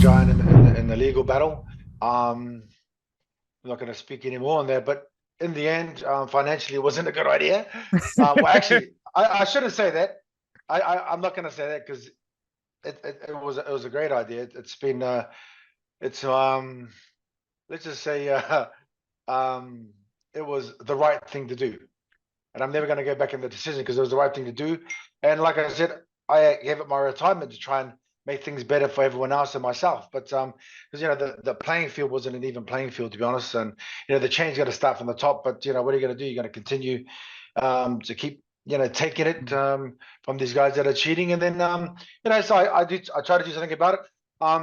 giant in the legal battle. I'm not going to speak anymore on there, but in the end, financially, it wasn't a good idea. Well, actually, I shouldn't say that. I'm not going to say that because it was a great idea. It's been it's let's just say um, it was the right thing to do, and I'm never going to go back in the decision because it was the right thing to do. And like I said, I gave up my retirement to try and make things better for everyone else and myself. But because the playing field wasn't an even playing field, to be honest, and the change got to start from the top. But what are you going to do? You're going to continue to keep taking it from these guys that are cheating, and then so I try to do something about it.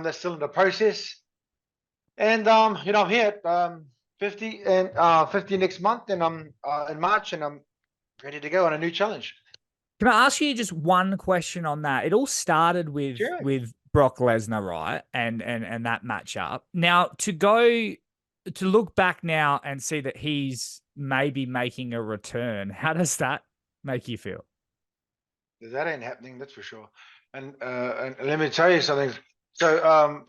They're still in the process, and I'm here at 50 and 50 next month, and I'm in March, and I'm ready to go on a new challenge. Can I ask you just one question on that? It all started with Sure. Brock Lesnar, right? And that matchup. Now to look back now and see that he's maybe making a return, how does that make you feel? That ain't happening, that's for sure. And let me tell you something. So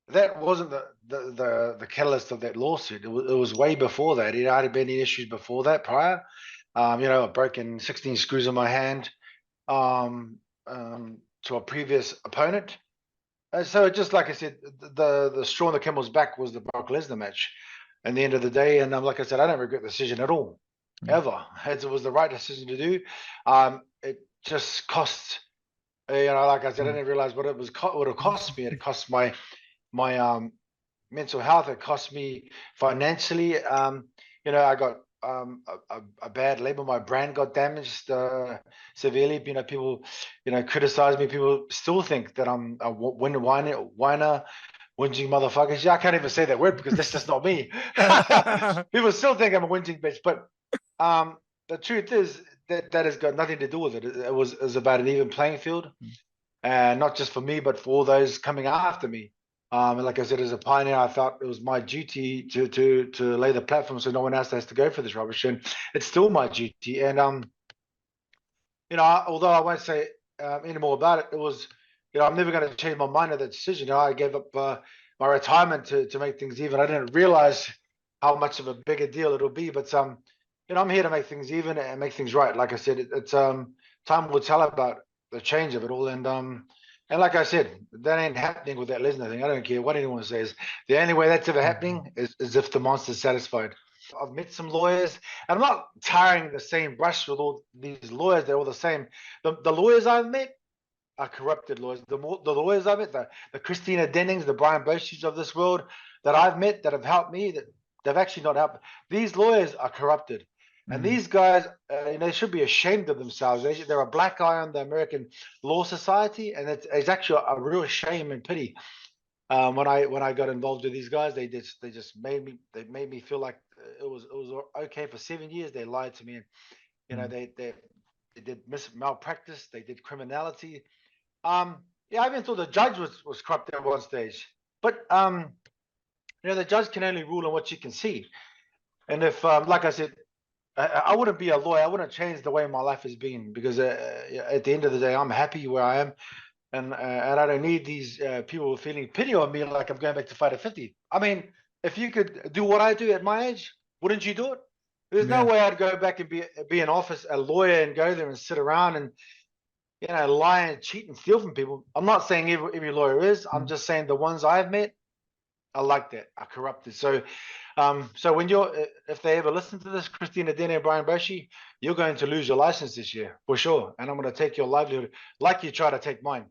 that wasn't the catalyst of that lawsuit. It was way before that. It had been issues before that, prior. A broken 16 screws in my hand to a previous opponent. So just like I said, the straw on the camel's back was the Brock Lesnar match. At the end of the day, and like I said, I don't regret the decision at all, ever. It was the right decision to do. It just cost. Like I said, I didn't realize what it would have cost me. It cost my mental health. It cost me financially. I got a bad label. My brand got damaged severely. People, criticize me. People still think that I'm a whiner, whinging motherfuckers. Yeah, I can't even say that word because that's just not me. People still think I'm a whinging bitch, but the truth is that has got nothing to do with it. It was about an even playing field, and not just for me, but for all those coming after me. And like I said, as a pioneer, I felt it was my duty to lay the platform so no one else has to go for this rubbish, and it's still my duty. And although I won't say any more about it, it was, I'm never going to change my mind on that decision. I gave up my retirement to make things even. I didn't realize how much of a bigger deal it'll be, but I'm here to make things even and make things right. Like I said, it's time will tell about the change of it all, and like I said, that ain't happening with that Lesnar thing. I don't care what anyone says. The only way that's ever happening is if the monster's satisfied. I've met some lawyers, and I'm not tarring the same brush with all these lawyers. They're all the same. The lawyers I've met are corrupted lawyers. The lawyers I've met, the Christina Dennings, the Brian Boshis of this world that I've met that have helped me, that they've actually not helped. These lawyers are corrupted. And these guys, they should be ashamed of themselves. They're a black eye on the American law society, and it's actually a real shame and pity. When I got involved with these guys, they just made me feel like it was okay for 7 years. They lied to me, and they did malpractice. They did criminality. I even thought the judge was corrupt at one stage, but the judge can only rule on what you can see. And if, like I said, I wouldn't be a lawyer. I wouldn't change the way my life has been, because at the end of the day, I'm happy where I am, and I don't need these people feeling pity on me like I'm going back to fight at 50. I mean, if you could do what I do at my age, wouldn't you do it? There's no way I'd go back and be an office, a lawyer, and go there and sit around and lie and cheat and steal from people. I'm not saying every lawyer is. I'm just saying the ones I've met are like that, are corrupted. So so when if they ever listen to this, Christina Dene and Brian Boshi, you're going to lose your license this year for sure, and I'm going to take your livelihood like you try to take mine.